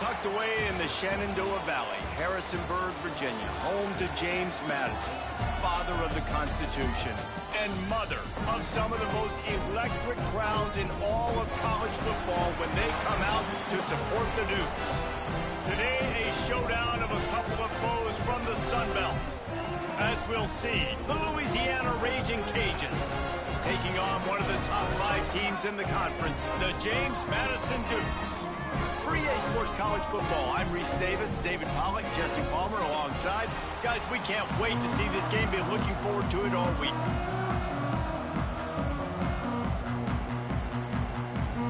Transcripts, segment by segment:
tucked away in the Shenandoah Valley, Harrisonburg, Virginia, home to James Madison, father of the Constitution, and mother of some of the most electric crowds in all of college football when they come out to support the Dukes. Today, a showdown of a couple of foes from the Sun Belt. As we'll see, the Louisiana Ragin Cajuns taking on one of the top 5 teams in the conference, the James Madison Dukes. For EA Sports College Football, I'm Reese Davis, David Pollack, Jesse Palmer alongside. Guys, we can't wait to see this game. Been looking forward to it all week.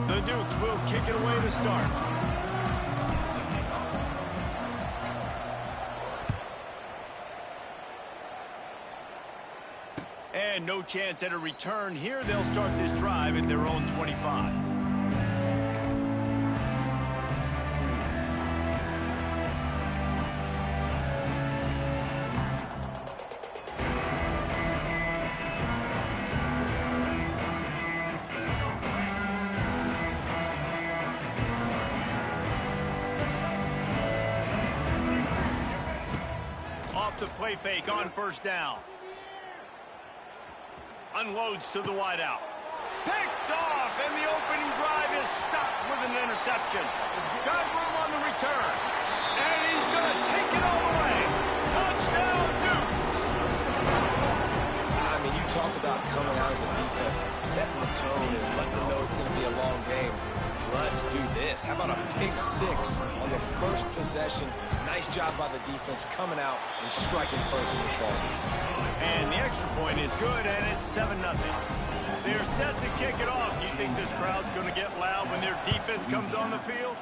The Dukes will kick it away to start. And no chance at a return here. They'll start this drive at their own 25. Off the play fake on first down. Unloads to the wideout. Picked off, and the opening drive is stopped with an interception. Got room on the return. And he's going to take it all the way. Touchdown, Dukes! I mean, you talk about coming out of the defense and setting the tone and letting them know it's going to be a long game. Let's do this. How about a pick 6 on the first possession? Nice job by the defense coming out and striking first in this ball game. And the extra point is good, and it's 7-0. They're set to kick it off. You think this crowd's going to get loud when their defense comes on the field?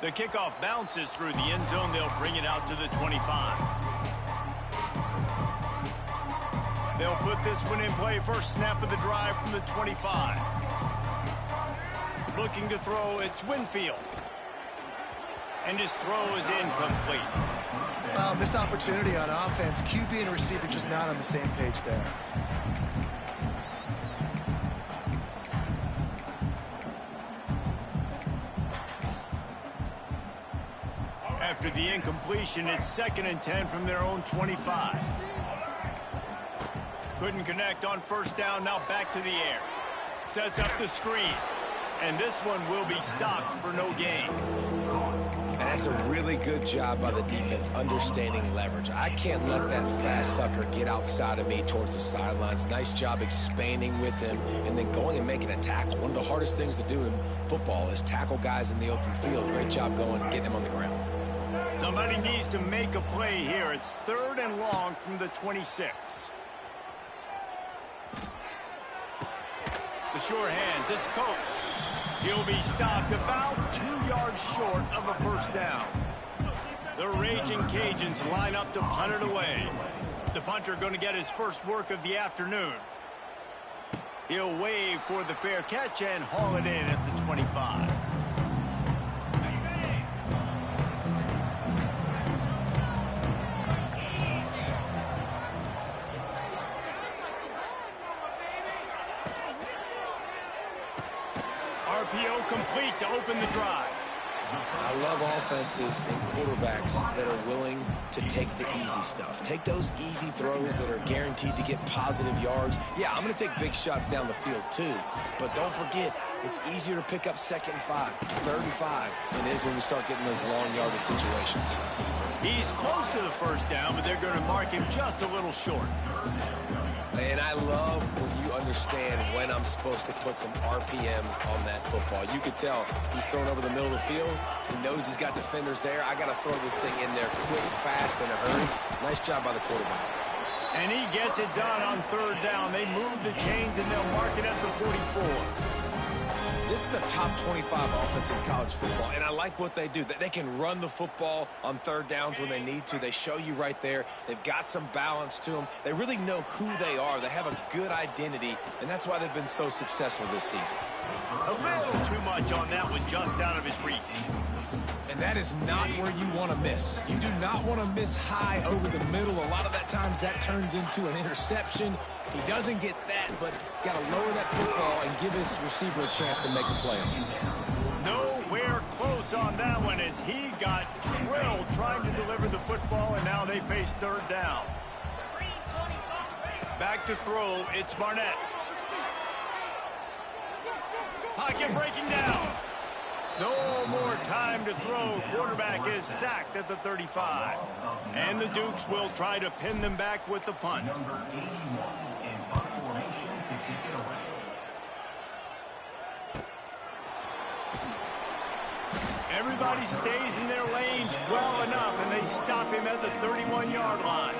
The kickoff bounces through the end zone. They'll bring it out to the 25. They'll put this one in play. First snap of the drive from the 25. Looking to throw, it's Winfield. And his throw is incomplete. Well, missed opportunity on offense. QB and receiver just not on the same page there. After the incompletion, it's 2nd and 10 from their own 25. Couldn't connect on first down, now back to the air. Sets up the screen. And this one will be stopped for no gain. And that's a really good job by the defense understanding leverage. I can't let that fast sucker get outside of me towards the sidelines. Nice job expanding with him and then going and making a tackle. One of the hardest things to do in football is tackle guys in the open field. Great job going and getting him on the ground. Somebody needs to make a play here. It's 3rd and long from the 26. The sure hands, it's Coates. He'll be stopped about 2 yards short of a first down. The Ragin Cajuns line up to punt it away. The punter going to get his first work of the afternoon. He'll wave for the fair catch and haul it in at the 25. RPO complete to open the drive. I love offenses and quarterbacks that are willing to take the easy stuff. Take those easy throws that are guaranteed to get positive yards. Yeah, I'm going to take big shots down the field too. But don't forget, it's easier to pick up 2nd and 5, 3rd and 5 than it is when we start getting those long yardage situations. He's close to the first down, but they're going to mark him just a little short. And I love when you understand when I'm supposed to put some RPMs on that football. You could tell he's thrown over the middle of the field. He knows he's got defenders there. I got to throw this thing in there quick, fast, in a hurry. Nice job by the quarterback. And he gets it done on 3rd down. They move the chains, and they'll mark it at the 44. This is a top 25 offense in college football, and I like what they do. They can run the football on 3rd downs when they need to. They show you right there. They've got some balance to them. They really know who they are. They have a good identity, and that's why they've been so successful this season. A little too much on that one, just out of his reach. And that is not where you want to miss. You do not want to miss high over the middle. A lot of that times that turns into an interception. He doesn't get that, but he's got to lower that football and give his receiver a chance to make a play on it. No close on that one as he got drilled trying to deliver the football, and now they face third down. Back to throw, it's Barnett. Pocket breaking down. No more time to throw. Quarterback is sacked at the 35. And the Dukes will try to pin them back with the punt. Everybody stays in their lanes well enough, and they stop him at the 31-yard line.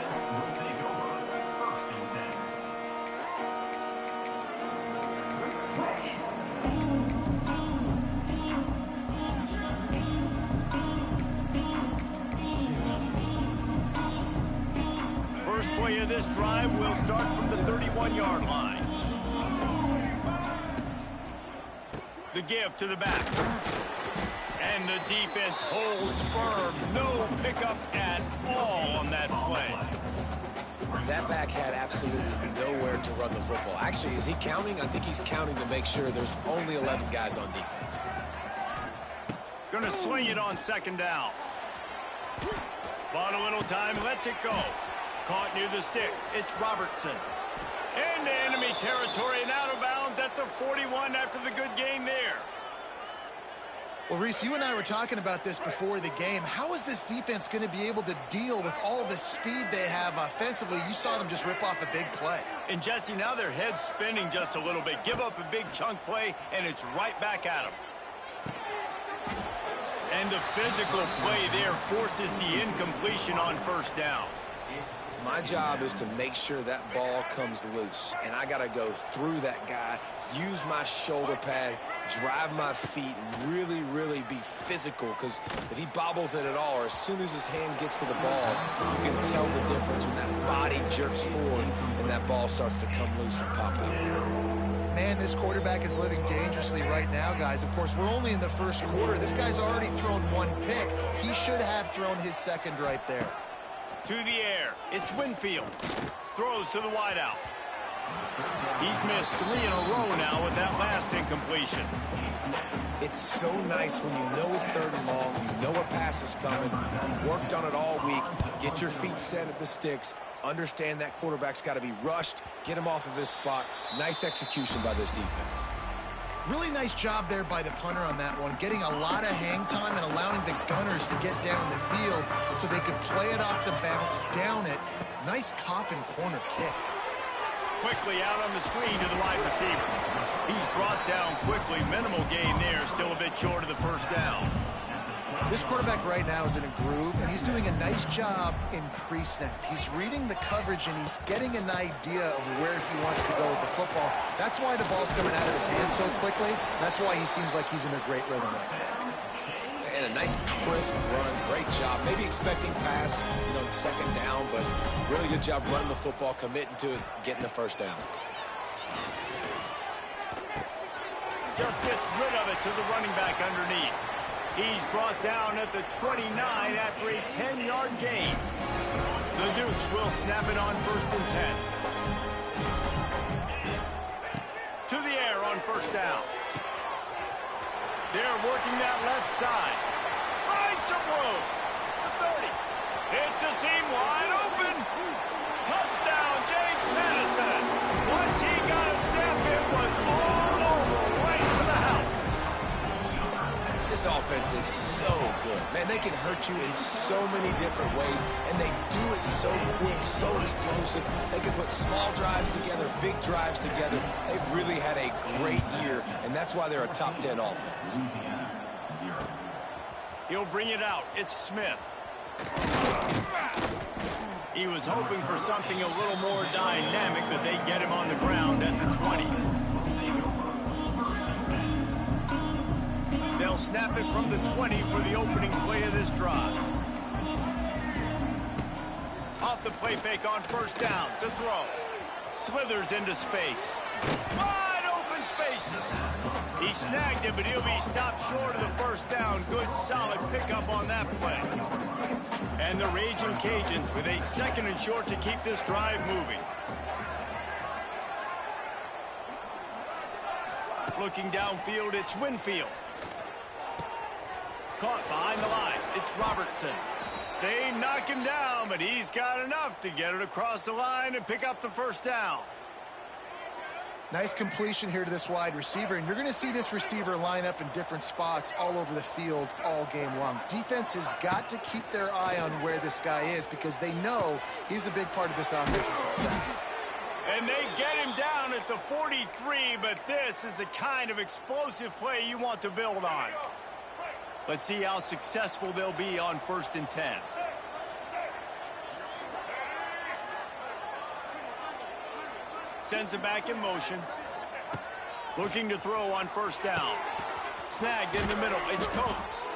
First play of this drive will start from the 31-yard line. The give to the back. And the defense holds firm. No pickup at all on that play. That back had absolutely nowhere to run the football. Actually, is he counting? I think he's counting to make sure there's only 11 guys on defense. Gonna swing it on second down. Bought a little time, lets it go. Caught near the sticks. It's Robertson. Into enemy territory and out of bounds at the 41 after the good gain there. Well, Reese, you and I were talking about this before the game. How is this defense going to be able to deal with all the speed they have offensively? You saw them just rip off a big play. And, Jesse, now their head's spinning just a little bit. Give up a big chunk play, and it's right back at them. And the physical play there forces the incompletion on first down. My job is to make sure that ball comes loose, and I got to go through that guy, use my shoulder pad, drive my feet, and really be physical, because if he bobbles it at all, or as soon as his hand gets to the ball, you can tell the difference when that body jerks forward and that ball starts to come loose and pop out. Man, this quarterback is living dangerously right now, guys. Of course, we're only in the first quarter. This guy's already thrown one pick. He should have thrown his second right there. To the air, it's Winfield. Throws to the wideout. He's missed 3 in a row now with that last incompletion. It's so nice when you know it's third and long, you know a pass is coming, you worked on it all week, get your feet set at the sticks, understand that quarterback's got to be rushed, get him off of his spot. Nice execution by this defense. Really nice job there by the punter on that one, getting a lot of hang time and allowing the gunners to get down the field so they could play it off the bounce, down it. Nice coffin corner kick. Quickly out on the screen to the wide receiver. He's brought down quickly. Minimal gain there, still a bit short of the first down. This quarterback right now is in a groove, and he's doing a nice job in pre-snap. He's reading the coverage, and he's getting an idea of where he wants to go with the football. That's why the ball's coming out of his hands so quickly. That's why he seems like he's in a great rhythm right now. And a nice crisp run, great job. Maybe expecting pass, second down, but really good job running the football, committing to it, getting the first down. Just gets rid of it to the running back underneath. He's brought down at the 29 after a 10-yard gain. The Dukes will snap it on 1st and 10. To the air on first down. They're working that left side. Finds some room. The 30. It's a seam wide open. Touchdown, James Madison. Once he got a step, it was all over, right to the house. This offense is so good. Man, they can hurt you in so many different ways, and they do it so quick, so explosive. They can put small drives together, big drives together. They've really had a great year, and that's why they're a top 10 offense. He'll bring it out. It's Smith. He was hoping for something a little more dynamic, but they get him on the ground at the 20. They'll snap it from the 20 for the opening play of this drive. Off the play fake on first down. To throw. Slithers into space. Wide open spaces. He snagged it, but he'll be stopped short of the first down. Good, solid pickup on that play. And the Ragin Cajuns with a 2nd and short to keep this drive moving. Looking downfield, it's Winfield. caught behind the line. It's Robertson. They knock him down, but he's got enough to get it across the line and pick up the first down. Nice completion here to this wide receiver, and you're going to see this receiver line up in different spots all over the field all game long. Defense has got to keep their eye on where this guy is because they know he's a big part of this offense's success. And they get him down at the 43, but this is the kind of explosive play you want to build on. Let's see how successful they'll be on 1st and 10. Sends it back in motion. Looking to throw on 1st down. Snagged in the middle. It's Coates.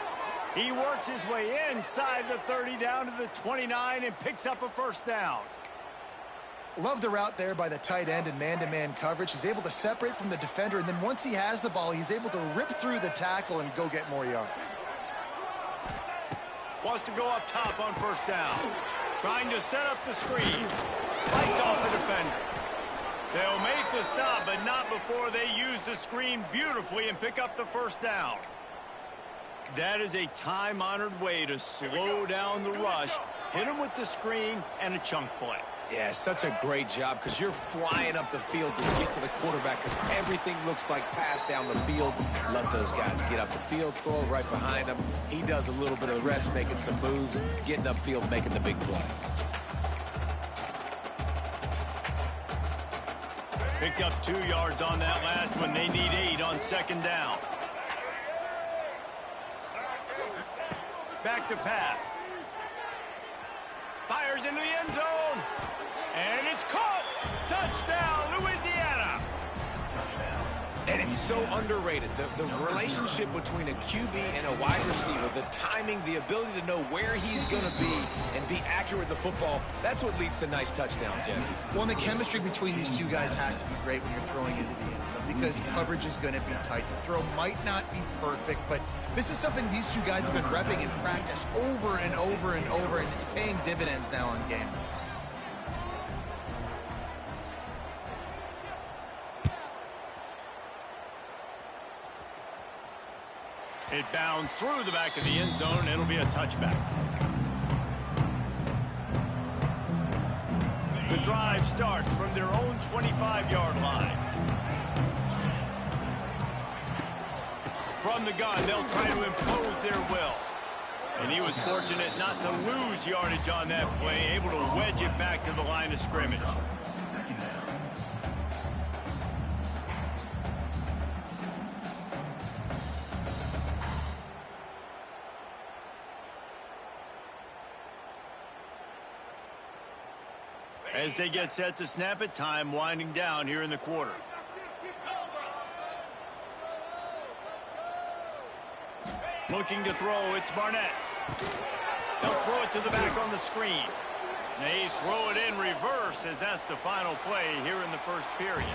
He works his way inside the 30 down to the 29 and picks up a 1st down. Love the route there by the tight end in man-to-man coverage. He's able to separate from the defender, and then once he has the ball, he's able to rip through the tackle and go get more yards. Wants to go up top on 1st down. Trying to set up the screen. Fights off the defender. They'll make the stop, but not before they use the screen beautifully and pick up the 1st down. That is a time-honored way to slow down the rush, hit him with the screen, and a chunk play. Yeah, such a great job because you're flying up the field to get to the quarterback because everything looks like pass down the field. Let those guys get up the field, throw it right behind him. He does a little bit of the rest, making some moves, getting upfield, making the big play. Picked up 2 yards on that last one. They need 8 on 2nd down. Back to pass. Fires into the end zone. And it's caught. Touchdown, Louisiana. And it's so underrated. The relationship between a QB and a wide receiver, the timing, the ability to know where he's going to be and be accurate with the football, that's what leads to nice touchdowns, Jesse. Well, and the chemistry between these 2 guys has to be great when you're throwing into the end zone because coverage is going to be tight. The throw might not be perfect, but this is something these 2 guys have been repping in practice over and over and over, and it's paying dividends now on game. It bounds through the back of the end zone. It'll be a touchback. The drive starts from their own 25-yard line. From the gun, they'll try to impose their will. And he was fortunate not to lose yardage on that play, able to wedge it back to the line of scrimmage. As they get set to snap it, time winding down here in the quarter. Looking to throw, it's Barnett. They'll throw it to the back on the screen. They throw it in reverse as that's the final play here in the 1st period.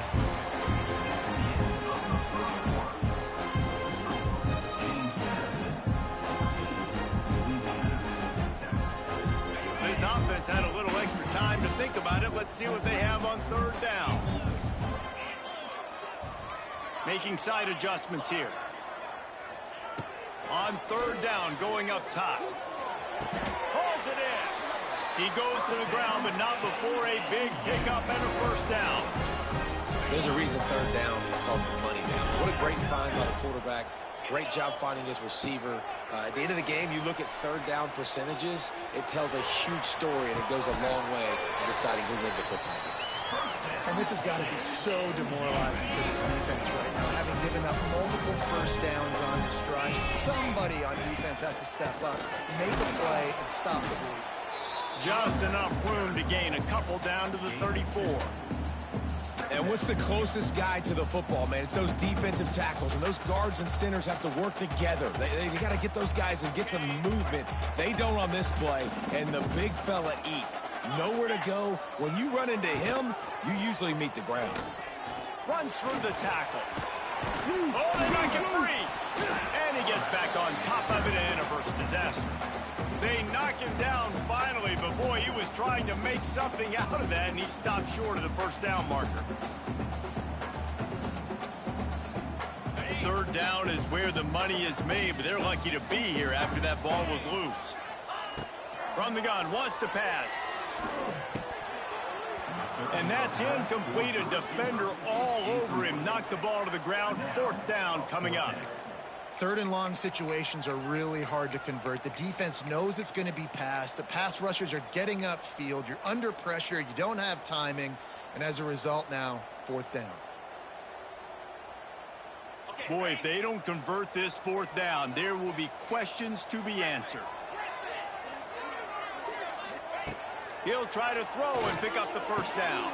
This offense had a little extra time to think about it. Let's see what they have on 3rd down. Making side adjustments here. On 3rd down, going up top. Hauls it in. He goes to the ground, but not before a big pickup and a 1st down. There's a reason 3rd down is called the money down. What a great find by the quarterback. Great job finding his receiver. At the end of the game, you look at 3rd down percentages. It tells a huge story, and it goes a long way in deciding who wins a football game. And this has got to be so demoralizing for this defense right now. Having given up multiple 1st downs on this drive, somebody on defense has to step up, make a play, and stop the bleed. Just enough room to gain a couple down to the 34. And what's the closest guy to the football, man? It's those defensive tackles, and those guards and centers have to work together. They got to get those guys and get some movement. They don't on this play, and the big fella eats. Nowhere to go. When you run into him, you usually meet the ground. Runs through the tackle. Oh, they knock him free. And he gets back on top of it and averts disaster. They knock him down finally, but boy, he was trying to make something out of that, and he stopped short of the 1st down marker. Third down is where the money is made, but they're lucky to be here after that ball was loose. From the gun, wants to pass. And that's incomplete. A defender all over him. Knocked the ball to the ground. Fourth down coming up. Third and long situations are really hard to convert. The defense knows it's going to be passed. The pass rushers are getting upfield. You're under pressure. You don't have timing. And as a result now, fourth down. Boy, if they don't convert this fourth down, there will be questions to be answered. He'll try to throw and pick up the first down.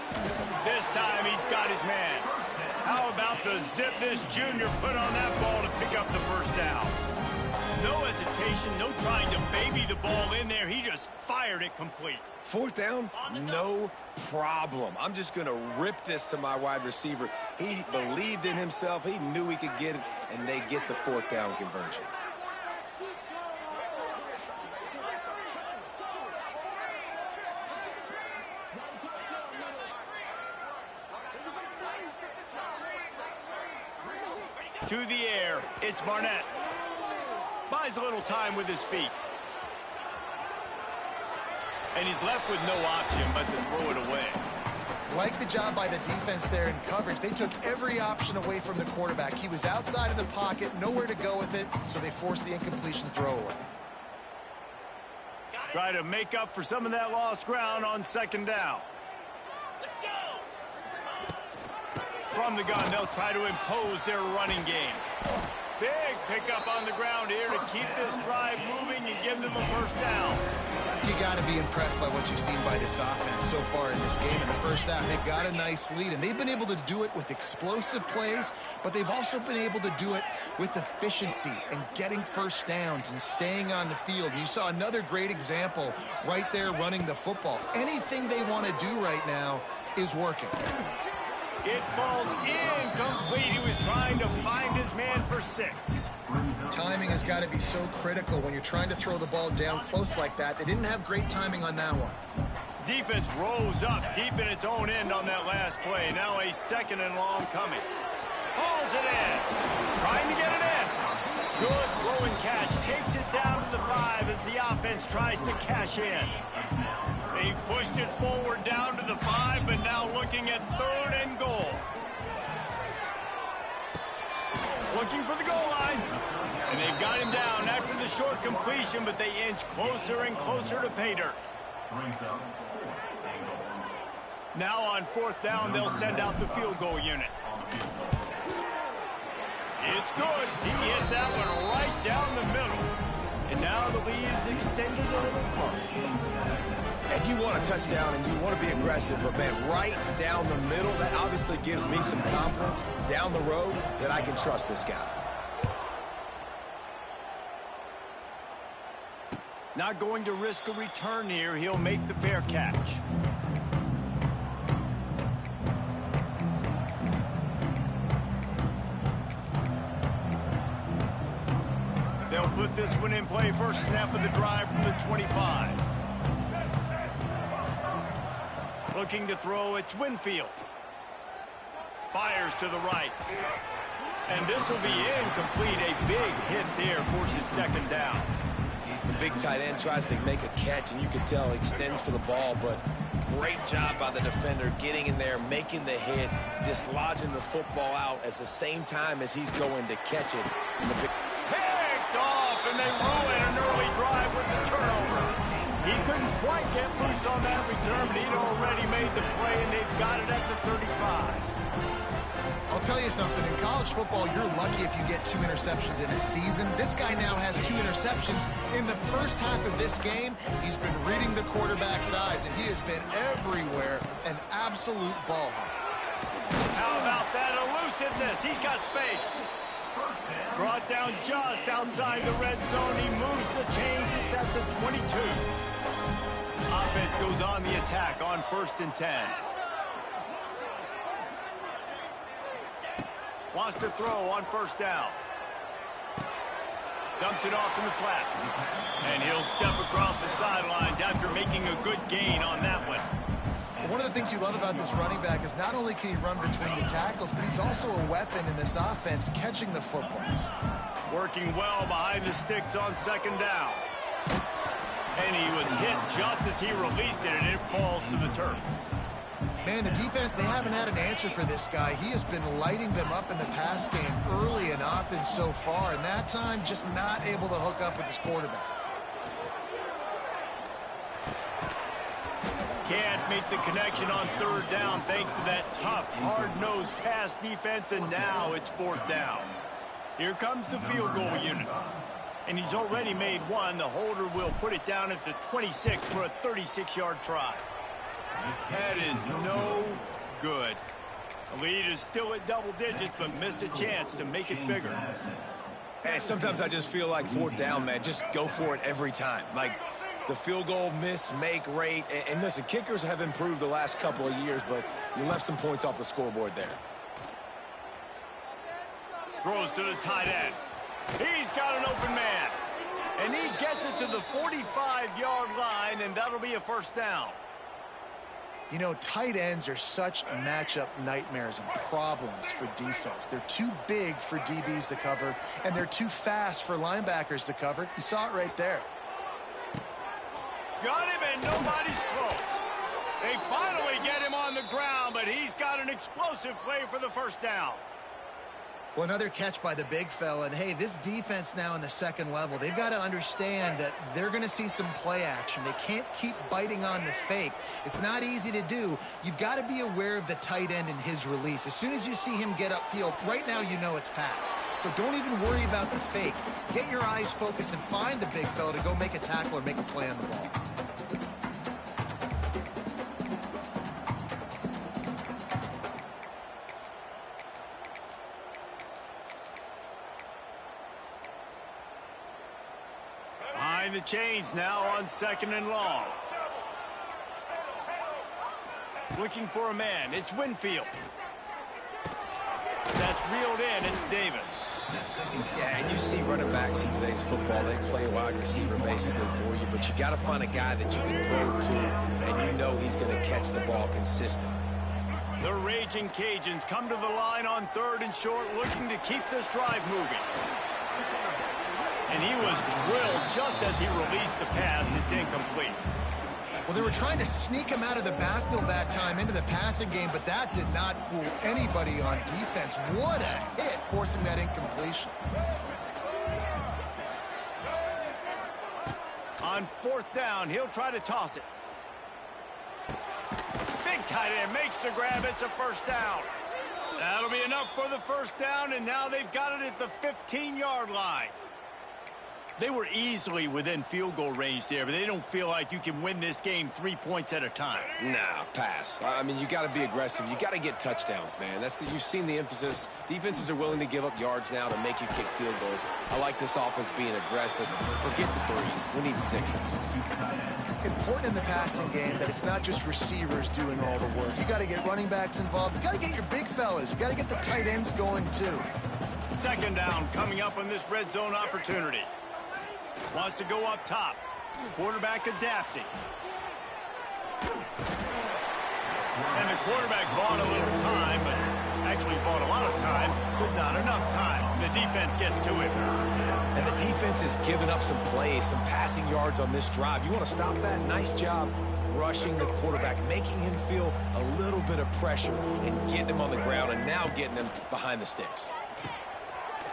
This time he's got his man. How about the zip this junior put on that ball to pick up the first down? No hesitation, no trying to baby the ball in there. He just fired it complete. Fourth down, no problem. I'm just going to rip this to my wide receiver. He believed in himself. He knew he could get it, and they get the fourth down conversion. To the air, it's Barnett. Buys a little time with his feet. And he's left with no option but to throw it away. Like the job by the defense there in coverage. They took every option away from the quarterback. He was outside of the pocket, nowhere to go with it, so they forced the incompletion throwaway. Try to make up for some of that lost ground on second down. Let's go! From the gun, they'll try to impose their running game. Big pickup on the ground here to keep this drive moving and give them a first down. You got to be impressed by what you've seen by this offense so far in this game. In the first half, they've got a nice lead, and they've been able to do it with explosive plays, but they've also been able to do it with efficiency and getting first downs and staying on the field. You saw another great example right there running the football. Anything they want to do right now is working. It falls incomplete. He was trying to find his man for 6. Timing has got to be so critical when you're trying to throw the ball down close like that. They didn't have great timing on that one. Defense rose up deep in its own end on that last play. Now a second and long coming. Hauls it in. Trying to get it in. Good throw and catch. Takes it down to the 5 as the offense tries to cash in. They've pushed it forward down to the 5, but now looking at third and goal. Looking for the goal line. And they've got him down after the short completion, but they inch closer and closer to pay dirt. Now on fourth down, they'll send out the field goal unit. It's good. He hit that one right down the middle. And now the lead is extended a little further. And you want a touchdown and you want to be aggressive, but man, right down the middle, that obviously gives me some confidence down the road that I can trust this guy. Not going to risk a return here. He'll make the fair catch. They'll put this one in play. First snap of the drive from the 25. Looking to throw, it's Winfield. Fires to the right. And this will be incomplete. A big hit there, forces second down. The big tight end tries to make a catch, and you can tell he extends for the ball, but great job by the defender getting in there, making the hit, dislodging the football out at the same time as he's going to catch it. Picked off, and they ruin an early drive with the turnover. He couldn't quite get loose on that return, but he'd already made the play, and they've got it at the 35. I'll tell you something. In college football, you're lucky if you get 2 interceptions in a season. This guy now has 2 interceptions. In the first half of this game, he's been reading the quarterback's eyes, and he has been everywhere, an absolute ball hawk. How about that elusiveness? He's got space. Brought down just outside the red zone. He moves the chains. It's at the 22. Offense goes on the attack on 1st and 10. Wants to throw on first down. Dumps it off in the flats. And he'll step across the sidelines after making a good gain on that one. One of the things you love about this running back is not only can he run between the tackles, but he's also a weapon in this offense catching the football. Working well behind the sticks on second down. And he was hit just as he released it, and it falls to the turf. Man, the defense, they haven't had an answer for this guy. He has been lighting them up in the pass game early and often so far, and that time just not able to hook up with his quarterback. Can't make the connection on third down thanks to that tough, hard-nosed pass defense, and now it's fourth down. Here comes the field goal unit. And he's already made one. The holder will put it down at the 26 for a 36-yard try. That is no good. The lead is still at double digits, but missed a chance to make it bigger. Hey, sometimes I just feel like fourth down, man. Just go for it every time. Like the field goal miss-make rate. And listen, kickers have improved the last couple of years, but you left some points off the scoreboard there. Throws to the tight end. He's got an open man. And he gets it to the 45-yard line, and that'll be a first down. You know, tight ends are such matchup nightmares and problems for defense. They're too big for DBs to cover, and they're too fast for linebackers to cover. You saw it right there. Got him, and nobody's close. They finally get him on the ground, but he's got an explosive play for the first down. Well, another catch by the big fella. And, hey, this defense now in the second level, they've got to understand that they're going to see some play action. They can't keep biting on the fake. It's not easy to do. You've got to be aware of the tight end and his release. As soon as you see him get upfield, right now you know it's pass. So don't even worry about the fake. Get your eyes focused and find the big fella to go make a tackle or make a play on the ball. The chains now on second and long. Looking for a man. It's Winfield. That's reeled in. It's Davis. Yeah, and you see running backs in today's football. They play wide receiver basically for you, but you got to find a guy that you can throw to, and you know he's going to catch the ball consistently. The Ragin Cajuns come to the line on third and short, looking to keep this drive moving. And he was drilled just as he released the pass. It's incomplete. Well, they were trying to sneak him out of the backfield that time into the passing game, but that did not fool anybody on defense. What a hit, forcing that incompletion. On fourth down, he'll try to toss it. Big tight end makes the grab. It's a first down. That'll be enough for the first down, and now they've got it at the 15-yard line. They were easily within field goal range there, but they don't feel like you can win this game 3 points at a time. Nah, pass. I mean, you got to be aggressive. You got to get touchdowns, man. You've seen the emphasis. Defenses are willing to give up yards now to make you kick field goals. I like this offense being aggressive. Forget the threes. We need sixes. Important in the passing game that it's not just receivers doing all the work. You got to get running backs involved. You got to get your big fellas. You got to get the tight ends going too. Second down coming up on this red zone opportunity. Wants to go up top. Quarterback adapting. And the quarterback bought a little time, but actually bought a lot of time, but not enough time. The defense gets to him. And the defense is giving up some plays, some passing yards on this drive. You want to stop that? Nice job rushing the quarterback, making him feel a little bit of pressure and getting him on the ground and now getting him behind the sticks.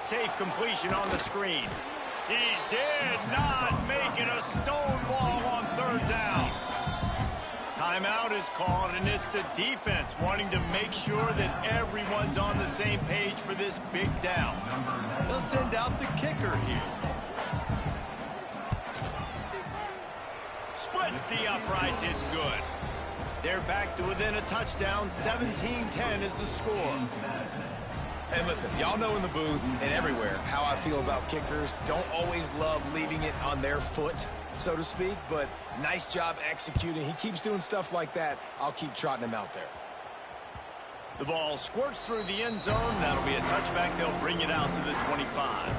Safe completion on the screen. He did not make it a stone wall on third down. Timeout is called, and it's the defense wanting to make sure that everyone's on the same page for this big down. They'll send out the kicker here. Splits the uprights. It's good. They're back to within a touchdown. 17-10 is the score. And listen, y'all know in the booth and everywhere how I feel about kickers. Don't always love leaving it on their foot, so to speak, but nice job executing. He keeps doing stuff like that. I'll keep trotting him out there. The ball squirts through the end zone. That'll be a touchback. They'll bring it out to the 25.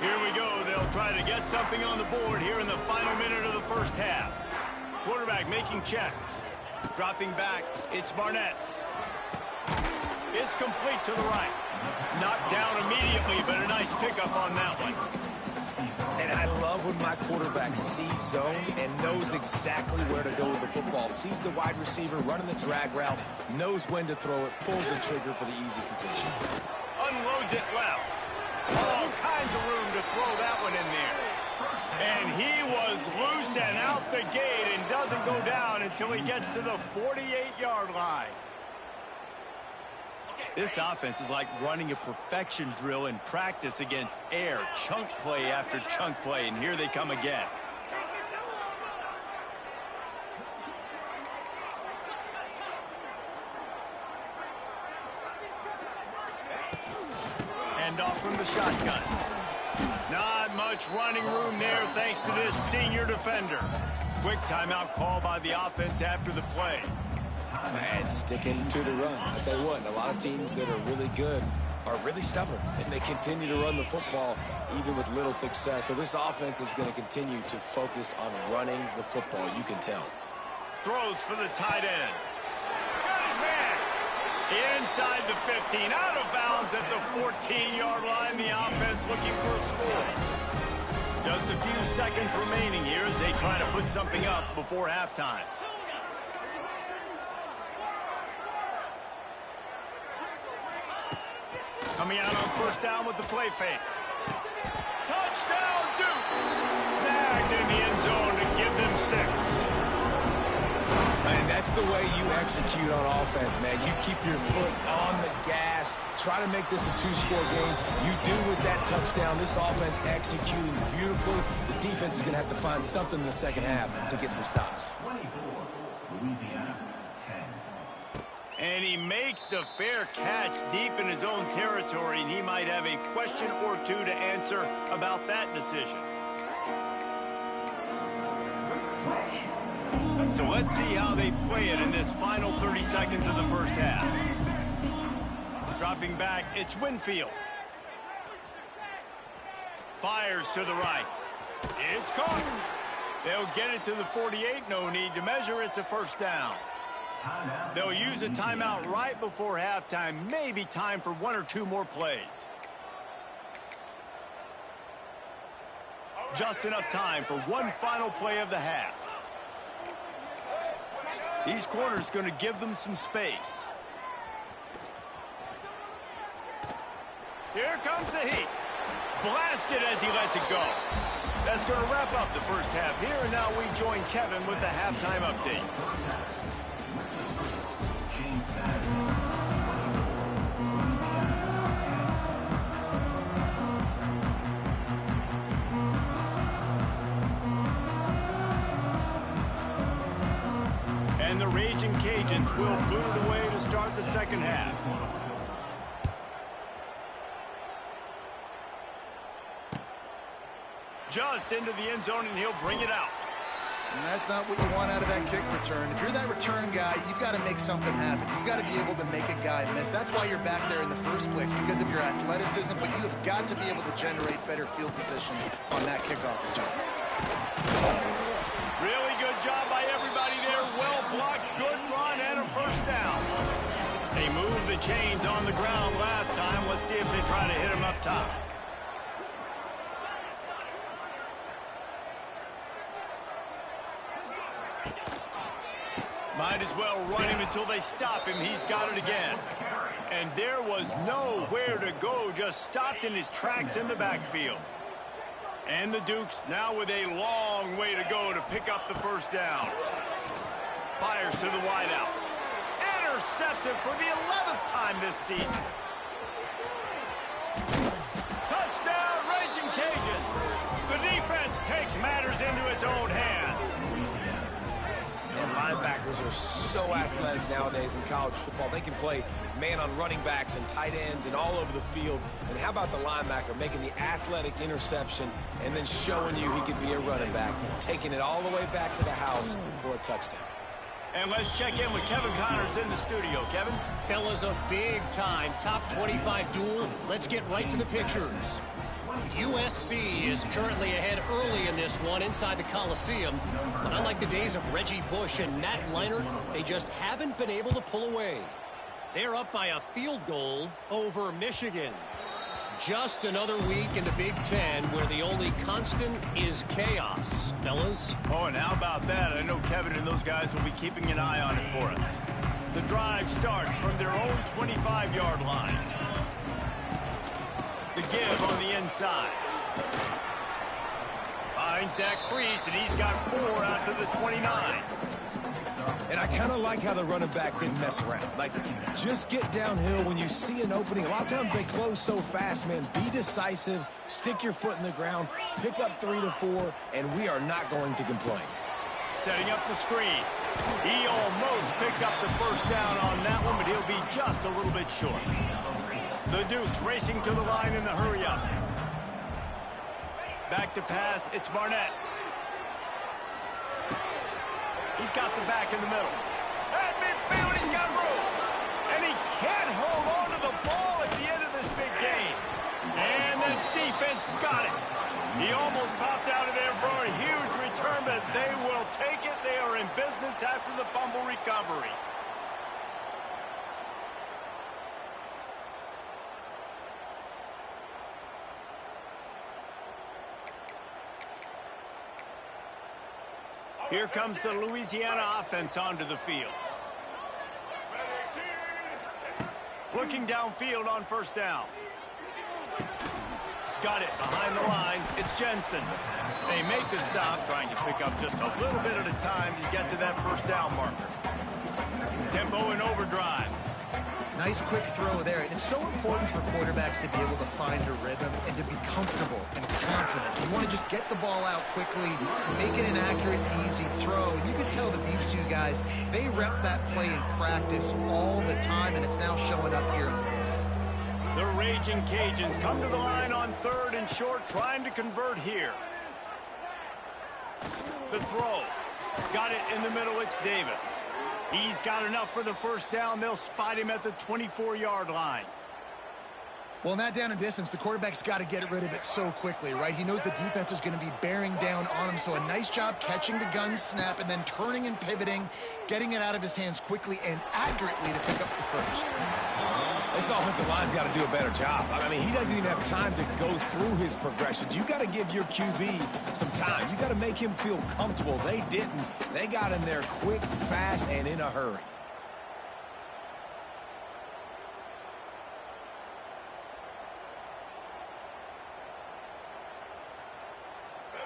Here we go. They'll try to get something on the board here in the final minute of the first half. Quarterback making checks. Dropping back, it's Barnett. It's complete to the right. Knocked down immediately, but a nice pickup on that one. And I love when my quarterback sees zone and knows exactly where to go with the football. Sees the wide receiver running the drag route, knows when to throw it, pulls the trigger for the easy completion. Unloads it left. All kinds of room to throw that one in there. And he was loose and out the gate and doesn't go down until he gets to the 48-yard line. This offense is like running a perfection drill in practice against air. Chunk play after chunk play, and here they come again. Hand off from the shotgun. Not much running room there thanks to this senior defender. Quick timeout call by the offense after the play. And sticking to the run. I'll tell you what, a lot of teams that are really good are really stubborn, and they continue to run the football even with little success. So this offense is going to continue to focus on running the football, you can tell. Throws for the tight end. Got his man. Inside the 15, out of bounds at the 14-yard line. The offense looking for a score. Just a few seconds remaining here as they try to put something up before halftime. Coming out on first down with the play fake. Touchdown, Dukes! Snagged in the end zone to give them 6. And that's the way you execute on offense, man. You keep your foot on the gas. Try to make this a 2-score game. You do with that touchdown. This offense executing beautifully. The defense is going to have to find something in the second half to get some stops. And he makes the fair catch deep in his own territory, and he might have a question or two to answer about that decision. So let's see how they play it in this final 30 seconds of the first half. Dropping back, it's Winfield. Fires to the right. It's caught. They'll get it to the 48. No need to measure. It's a first down. They'll use a timeout right before halftime. Maybe time for 1 or 2 more plays. Just enough time for one final play of the half. These corners going to give them some space. Here comes the heat. Blasted as he lets it go. That's going to wrap up the first half here, and now we join Kevin with the halftime update. And the Ragin Cajuns will boot it away to start the second half. Just into the end zone, and he'll bring it out. And that's not what you want out of that kick return. If you're that return guy, you've got to make something happen. You've got to be able to make a guy miss. That's why you're back there in the first place, because of your athleticism, but you have got to be able to generate better field position on that kickoff return. Really good job by everybody there. Well blocked, good run, and a first down. They moved the chains on the ground last time. Let's see if they try to hit him up top. Might as well run him until they stop him. He's got it again. And there was nowhere to go, just stopped in his tracks in the backfield. And the Dukes now with a long way to go to pick up the first down. Fires to the wideout. Intercepted for the 11th time this season. Touchdown, Ragin Cajun. The defense takes matters into its own hands. And linebackers are so athletic nowadays in college football. They can play man on running backs and tight ends and all over the field. And how about the linebacker making the athletic interception and then showing you he could be a running back, taking it all the way back to the house for a touchdown. And let's check in with Kevin Connors in the studio. Kevin? Fellas, a big-time top 25 duel. Let's get right to the pictures. USC is currently ahead early in this one inside the Coliseum. But unlike the days of Reggie Bush and Matt Leinart, they just haven't been able to pull away. They're up by a field goal over Michigan. Just another week in the Big Ten where the only constant is chaos, fellas. Oh, and how about that? I know Kevin and those guys will be keeping an eye on it for us. The drive starts from their own 25-yard line. The give on the inside. Finds that crease, and he's got 4 after the 29. And I kind of like how the running back didn't mess around. Like, just get downhill when you see an opening. A lot of times they close so fast, man. Be decisive, stick your foot in the ground, pick up 3 to 4, and we are not going to complain. Setting up the screen. He almost picked up the first down on that one, but he'll be just a little bit short. The Dukes racing to the line in the hurry-up. Back to pass, it's Barnett. He's got the back in the middle. At midfield, he's got room. And he can't hold on to the ball at the end of this big game. And the defense got it. He almost popped out of there for a huge return, but they will take it. They are in business after the fumble recovery. Here comes the Louisiana offense onto the field. Looking downfield on first down. Got it behind the line. It's Jensen. They make the stop, trying to pick up just a little bit at a time to get to that first down marker. Tempo and overdrive. Nice quick throw there. It's so important for quarterbacks to be able to find a rhythm and to be comfortable and confident. You want to just get the ball out quickly, make it an accurate, easy throw. And you can tell that these two guys, they rep that play in practice all the time, and it's now showing up here. The Ragin Cajuns come to the line on 3rd and short, trying to convert here. The throw. Got it in the middle. It's Davis. He's got enough for the first down. They'll spot him at the 24-yard line. Well, in that down and distance, the quarterback's got to get rid of it so quickly, right? He knows the defense is going to be bearing down on him, so a nice job catching the gun snap and then turning and pivoting, getting it out of his hands quickly and accurately to pick up the first. This offensive line's got to do a better job. I mean, he doesn't even have time to go through his progressions. You got to give your QB some time. You got to make him feel comfortable. They didn't. They got in there quick, fast, and in a hurry.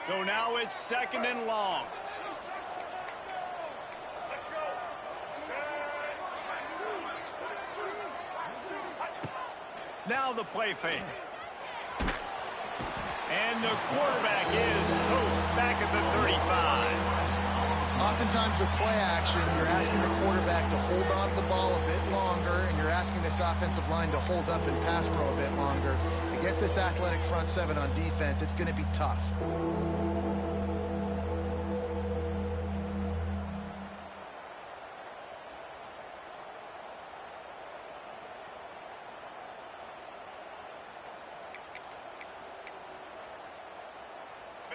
So now it's 2nd and long. Now the play fake. And the quarterback is toast back at the 35. Oftentimes with play action, you're asking the quarterback to hold on to the ball a bit longer, and you're asking this offensive line to hold up and pass pro a bit longer. Against this athletic front seven on defense, it's going to be tough.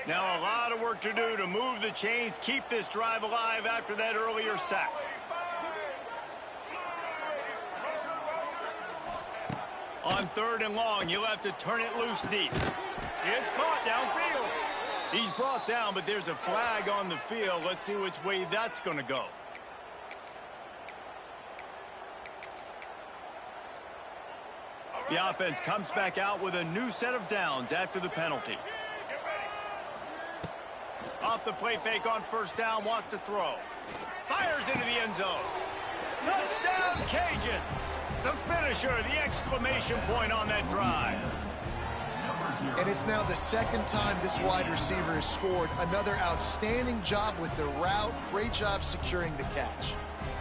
Now a lot of work to do to move the chains, keep this drive alive after that earlier sack. On 3rd and long, you'll have to turn it loose deep. It's caught downfield. He's brought down, but there's a flag on the field. Let's see which way that's going to go. The offense comes back out with a new set of downs after the penalty. Off the play fake on first down, wants to throw. Fires into the end zone. Touchdown, Cajuns. The finisher, the exclamation point on that drive. And it's now the 2nd time this wide receiver has scored. Another outstanding job with the route. Great job securing the catch.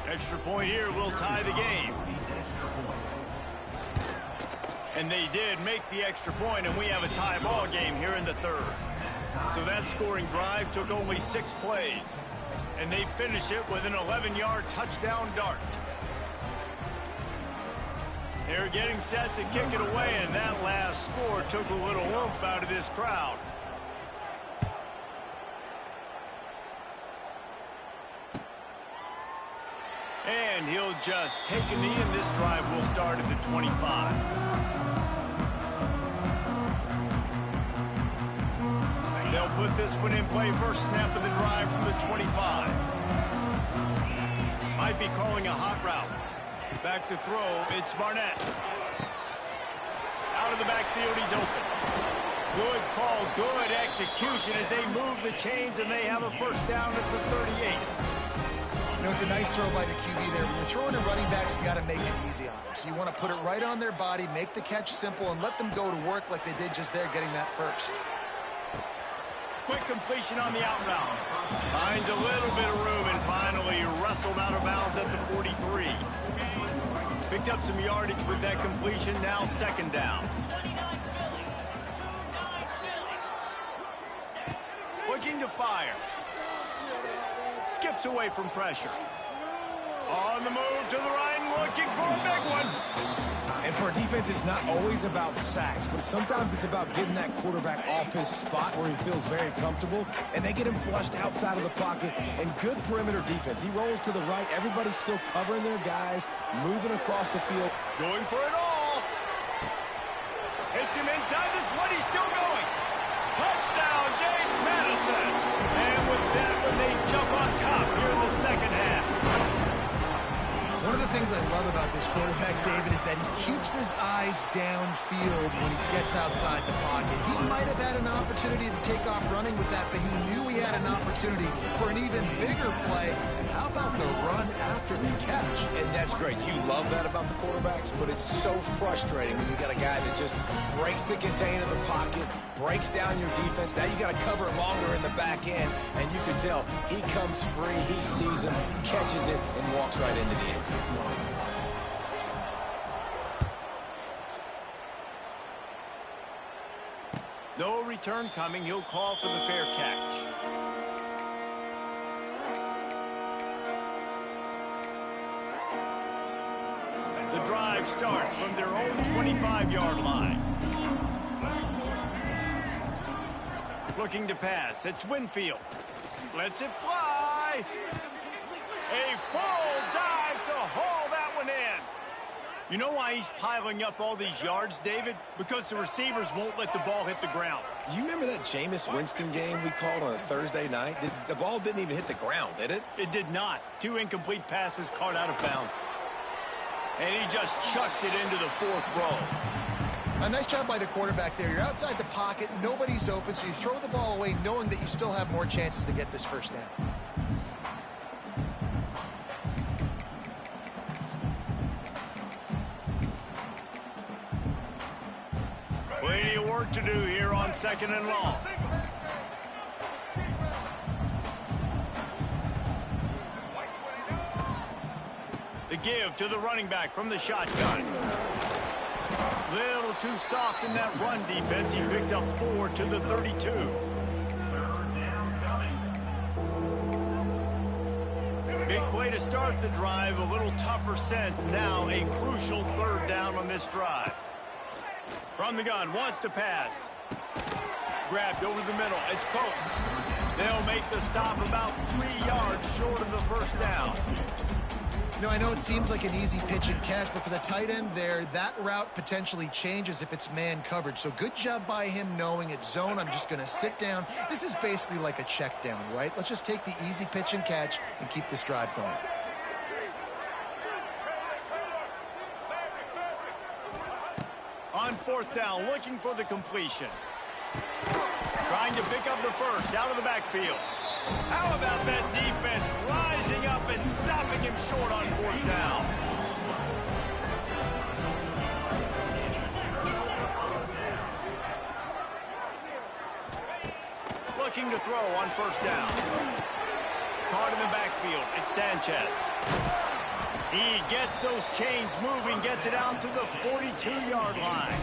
Extra point here will tie the game. And they did make the extra point, and we have a tie ball game here in the 3rd. So that scoring drive took only 6 plays. And they finish it with an 11-yard touchdown dart. They're getting set to kick it away, and that last score took a little oomph out of this crowd. And he'll just take a knee, and this drive will start at the 25. They'll put this one in play. First snap of the drive from the 25. Might be calling a hot route. Back to throw, it's Barnett. Out of the backfield, he's open. Good call, good execution as they move the chains, and they have a first down at the 38. You know, it's a nice throw by the QB there. When you're throwing to running backs, you got to make it easy on them. So you want to put it right on their body, make the catch simple, and let them go to work like they did just there, getting that first. Quick completion on the out route. Finds a little bit of room and finally wrestled out of bounds at the 43. Picked up some yardage with that completion, now second down. Looking to fire. Skips away from pressure. On the move to the right, looking for a big one. And for a defense, it's not always about sacks, but sometimes it's about getting that quarterback off his spot where he feels very comfortable, and they get him flushed outside of the pocket, and good perimeter defense. He rolls to the right. Everybody's still covering their guys, moving across the field. Going for it all. Hits him inside the 20, still going. Touchdown, James Madison. And with that one, they jump on top here in the second half. One of the things I love about this quarterback, David, is that he keeps his eyes downfield when he gets outside the pocket. He might have had an opportunity to take off running with that, but he knew he had an opportunity for an even bigger play. And how about the run after the catch? And that's great. You love that about the quarterbacks, but it's so frustrating when you got a guy that just breaks the contain of the pocket, breaks down your defense. Now you got to cover it longer in the back end, and you can tell he comes free, he sees him, catches it, and walks right into the end zone. No return coming. He'll call for the fair catch. The drive starts from their own 25-yard line. Looking to pass. It's Winfield. Lets it fly. A full dive to haul that one in. You know why he's piling up all these yards, David? Because the receivers won't let the ball hit the ground. You remember that Jameis Winston game we called on a Thursday night? The ball didn't even hit the ground, did it? It did not. 2 incomplete passes caught out of bounds. And he just chucks it into the 4th row. A nice job by the quarterback there. You're outside the pocket, nobody's open, so you throw the ball away knowing that you still have more chances to get this first down. Plenty of work to do here on 2nd and long. The give to the running back from the shotgun. Little too soft in that run defense. He picks up 4 to the 32. Big play to start the drive. A little tougher sense. Now a crucial 3rd down on this drive. From the gun, wants to pass. Grabbed over the middle. It's Coates. They'll make the stop about 3 yards short of the first down. You know, I know it seems like an easy pitch and catch, but for the tight end there, that route potentially changes if it's man coverage. So good job by him knowing it's zone. I'm just going to sit down. This is basically like a check down, right? Let's just take the easy pitch and catch and keep this drive going. On 4th down, looking for the completion. Trying to pick up the first out of the backfield. How about that defense rising up and stopping him short on 4th down? Looking to throw on 1st down. Caught in the backfield. It's Sanchez. He gets those chains moving, gets it out to the 42-yard line.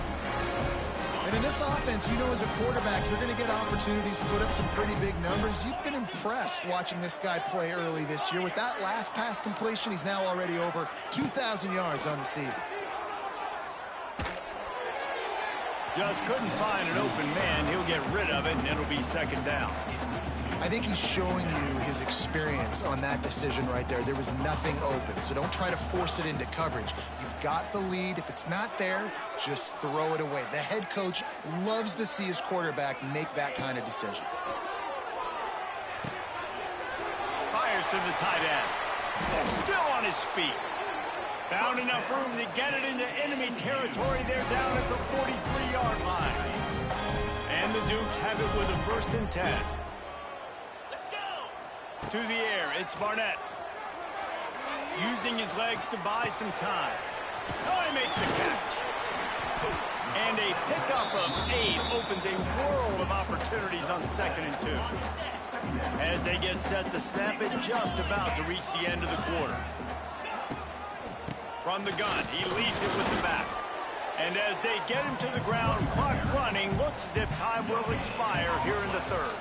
And in this offense, you know, as a quarterback, you're going to get opportunities to put up some pretty big numbers. You've been impressed watching this guy play early this year. With that last pass completion, he's now already over 2,000 yards on the season. Just couldn't find an open man. He'll get rid of it, and it'll be second down. I think he's showing you his experience on that decision right there. There was nothing open, so don't try to force it into coverage. You've got the lead. If it's not there, just throw it away. The head coach loves to see his quarterback make that kind of decision. Fires to the tight end. Still on his feet. Found enough room to get it into enemy territory. They're down at the 43-yard line. And the Dukes have it with a 1st and 10. Let's go. To the air, it's Barnett. Using his legs to buy some time. Oh, he makes the catch. And a pickup of 8 opens a world of opportunities on 2nd and 2. As they get set to snap it, just about to reach the end of the quarter. From the gun, he leads it with the back. And as they get him to the ground, clock running, looks as if time will expire here in the 3rd.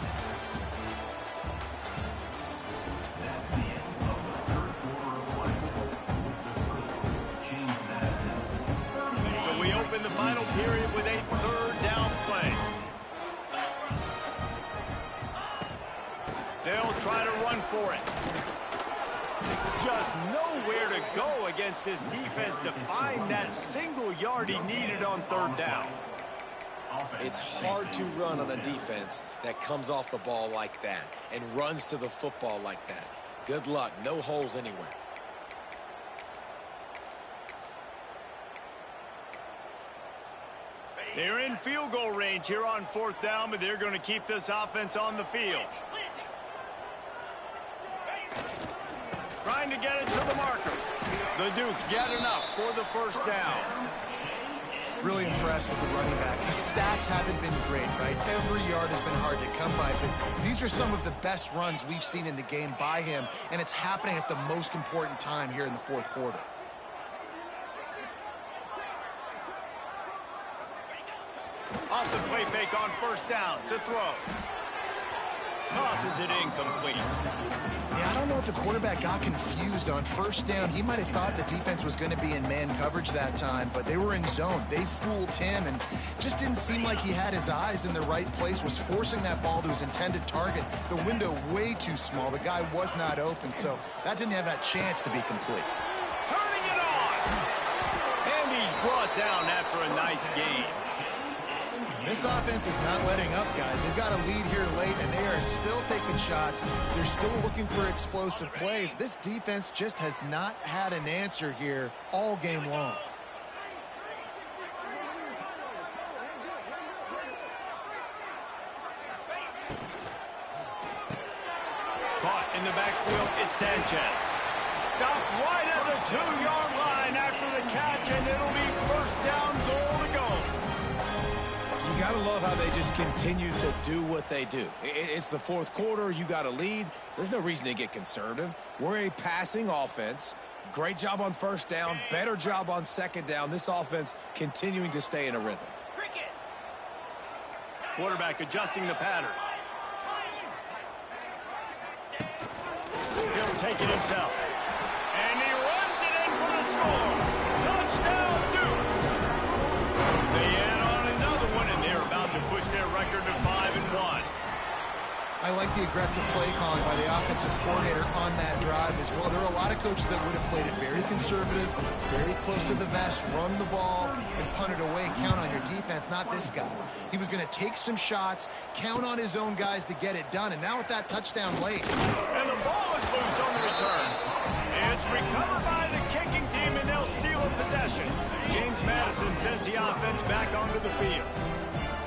So we open the final period with a 3rd down play. They'll try to run for it. Just nowhere to go against this defense to find that single yard he needed on 3rd down. It's hard to run on a defense that comes off the ball like that and runs to the football like that. Good luck. No holes anywhere. They're in field goal range here on 4th down, but they're going to keep this offense on the field. Trying to get it to the marker. The Dukes get enough for the 1st down. Really impressed with the running back. His stats haven't been great, right? Every yard has been hard to come by, but these are some of the best runs we've seen in the game by him, and it's happening at the most important time here in the 4th quarter. Off the play fake on 1st down to throw. Tosses it incomplete. Yeah, I don't know if the quarterback got confused on 1st down. He might have thought the defense was going to be in man coverage that time, but they were in zone. They fooled him and just didn't seem like he had his eyes in the right place, was forcing that ball to his intended target. The window way too small. The guy was not open, so that didn't have that chance to be complete. Turning it on! And he's brought down after a nice game. This offense is not letting up, guys. They've got a lead here late, and they are still taking shots. They're still looking for explosive plays. This defense just has not had an answer here all game long. Caught in the backfield, it's Sanchez. Stopped right at the 2-yard line after the catch, and it'll be 1st down, goal to go. You got to love how they just continue to do what they do. It's the 4th quarter. You got a lead. There's no reason to get conservative. We're a passing offense. Great job on 1st down. Better job on 2nd down. This offense continuing to stay in a rhythm. Quarterback adjusting the pattern. He'll take it himself. And he runs it in for the score. Touchdown, Dukes. They add on another one, and they're about to push their record to 5-1. I like the aggressive play calling by the offensive coordinator on that drive as well. There are a lot of coaches that would have played it very conservative, very close to the vest, run the ball, and punt it away, count on your defense, not this guy. He was going to take some shots, count on his own guys to get it done, and now with that touchdown late. And the ball is loose on the return. It's recovered by the kicking team, and they'll steal a possession. James Madison sends the offense back onto the field.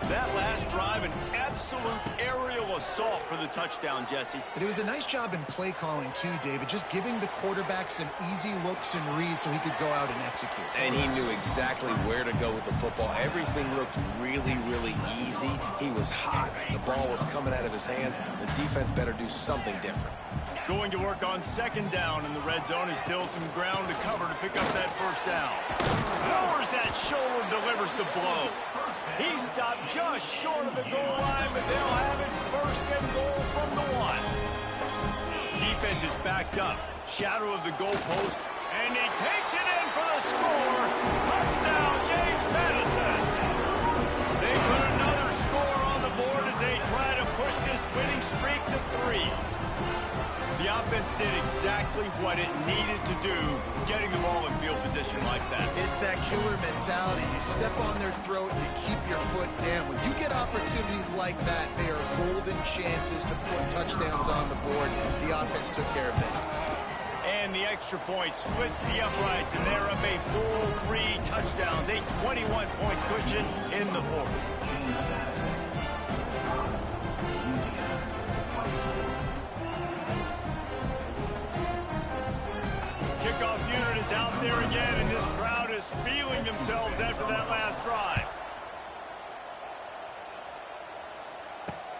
That last drive, an absolute aerial assault for the touchdown, Jesse. But it was a nice job in play calling too, David, just giving the quarterback some easy looks and reads so he could go out and execute. And he knew exactly where to go with the football. Everything looked really, really easy. He was hot. The ball was coming out of his hands. The defense better do something different. Going to work on 2nd down in the red zone. Is still some ground to cover to pick up that 1st down. Lowers that shoulder, delivers the blow. He stopped just short of the goal line, but they'll have it 1st and goal from the 1. Defense is backed up. Shadow of the goalpost, and he takes it in for the score. Touchdown, James Madison. did exactly what it needed to do, getting the ball in field position like that. It's that killer mentality. You step on their throat, you keep your foot down. When you get opportunities like that, they are golden chances to put touchdowns on the board. The offense took care of business. And the extra point splits the uprights, and they're up a full 3 touchdowns, a 21-point cushion in the fourth. Kickoff unit is out there again, and this crowd is feeling themselves after that last drive.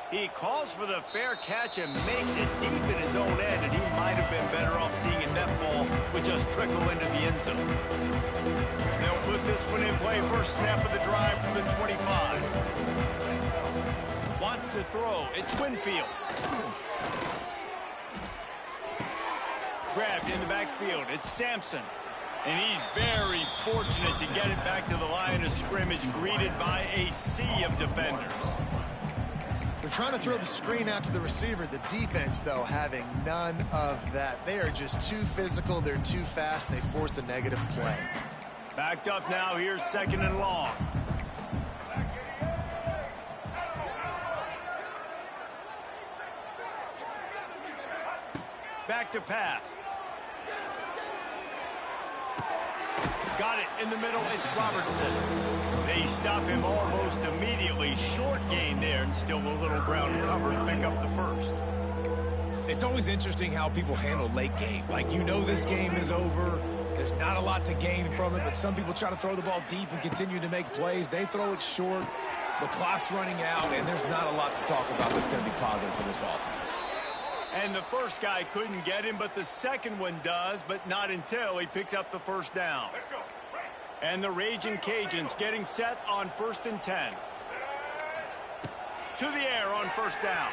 He calls for the fair catch and makes it deep in his own end, and he might have been better off seeing it that ball would just trickle into the end zone. They'll put this one in play. First snap of the drive from the 25. Wants to throw. It's Winfield. Grabbed in the backfield. It's Sampson. And he's very fortunate to get it back to the line of scrimmage, greeted by a sea of defenders. They're trying to throw the screen out to the receiver. The defense, though, having none of that. They are just too physical. They're too fast. And they force a negative play. Backed up now. Here's 2nd and long. Back to pass. Got it in the middle. It's Robertson. They stop him almost immediately. Short gain there, and still a little ground to cover to pick up the first. It's always interesting how people handle late game. Like, you know this game is over. There's not a lot to gain from it, but some people try to throw the ball deep and continue to make plays. They throw it short. The clock's running out, and there's not a lot to talk about that's going to be positive for this offense. And the first guy couldn't get him, but the second one does, but not until he picks up the first down. And the Ragin Cajuns getting set on 1st and 10. To the air on first down.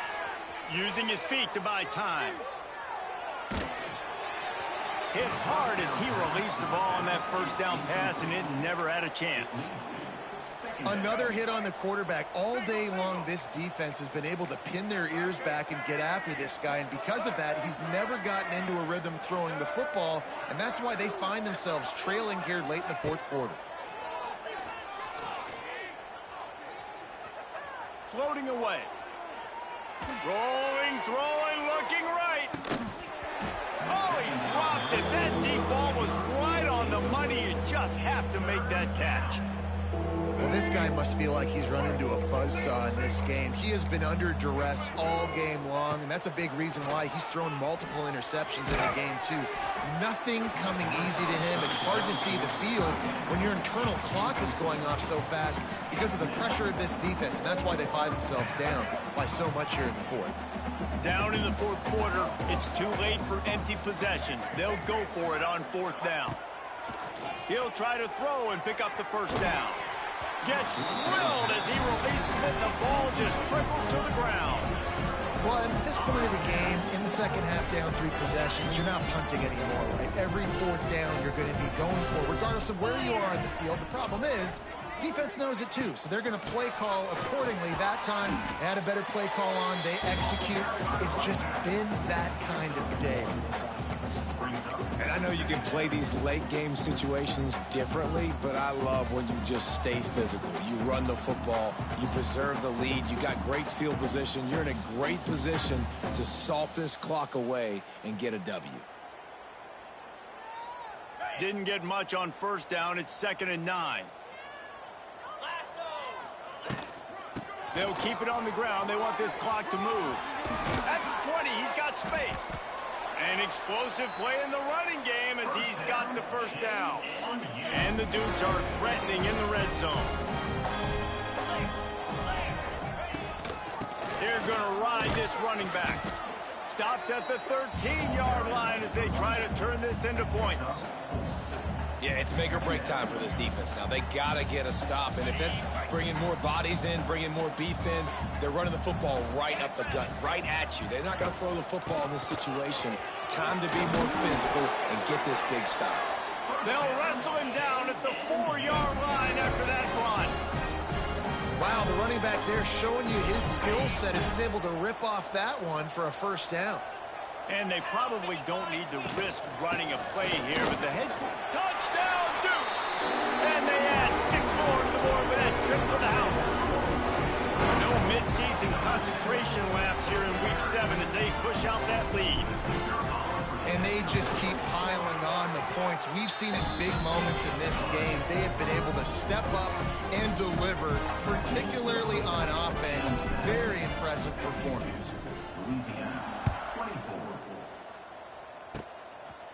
Using his feet to buy time. Hit hard as he released the ball on that first down pass, and it never had a chance. Another hit on the quarterback. All day long, this defense has been able to pin their ears back and get after this guy, and because of that, he's never gotten into a rhythm throwing the football, and that's why they find themselves trailing here late in the fourth quarter. Floating away. Rolling, throwing, looking right. Oh, he dropped it. That deep ball was right on the money. You just have to make that catch. Well, this guy must feel like he's run into a buzzsaw in this game. He has been under duress all game long, and that's a big reason why he's thrown multiple interceptions in the game, too. Nothing coming easy to him. It's hard to see the field when your internal clock is going off so fast because of the pressure of this defense, and that's why they find themselves down by so much here in the fourth. Down in the fourth quarter, it's too late for empty possessions. They'll go for it on 4th down. He'll try to throw and pick up the first down. Gets drilled as he releases it, and the ball just trickles to the ground. Well, at this point of the game, in the second half, down 3 possessions, you're not punting anymore, right? Every 4th down you're going to be going for, regardless of where you are on the field. The problem is, defense knows it too, so they're going to play call accordingly. That time, they had a better play call on. They execute. It's just been that kind of day for this offense. And I know you can play these late game situations differently, but I love when you just stay physical. You run the football, you preserve the lead, you got great field position. You're in a great position to salt this clock away and get a W. Didn't get much on first down. It's 2nd and 9. They'll keep it on the ground. They want this clock to move. At the 20, he's got space. An explosive play in the running game as he's got the first down. And the Dudes are threatening in the red zone. They're going to ride this running back. Stopped at the 13-yard line as they try to turn this into points. Yeah, it's make or break time for this defense now. They got to get a stop, and if it's bringing more bodies in, bringing more beef in, they're running the football right up the gut, right at you. They're not going to throw the football in this situation. Time to be more physical and get this big stop. They'll wrestle him down at the 4-yard line after that run. Wow, the running back there showing you his skill set as he's able to rip off that one for a first down. And they probably don't need to risk running a play here, but the head touchdown Dukes! And they add 6 more to the board with that trip to the house. No midseason concentration laps here in Week 7 as they push out that lead. And they just keep piling on the points. We've seen in big moments in this game, they have been able to step up and deliver, particularly on offense. Very impressive performance.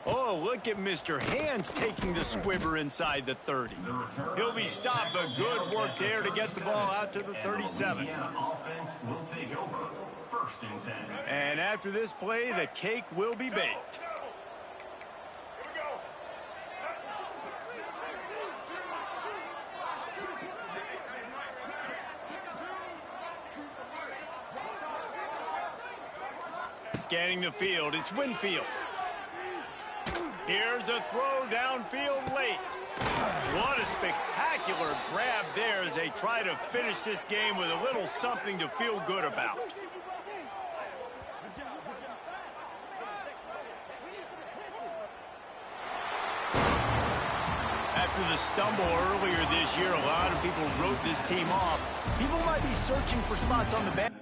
Oh, look at Mr. Hands taking the squibber inside the 30. He'll be stopped, but good work there to get the ball out to the 37. And after this play, the cake will be baked. Scanning the field, it's Winfield. Here's a throw downfield late. What a spectacular grab there as they try to finish this game with a little something to feel good about. After the stumble earlier this year, a lot of people wrote this team off. People might be searching for spots on the bench.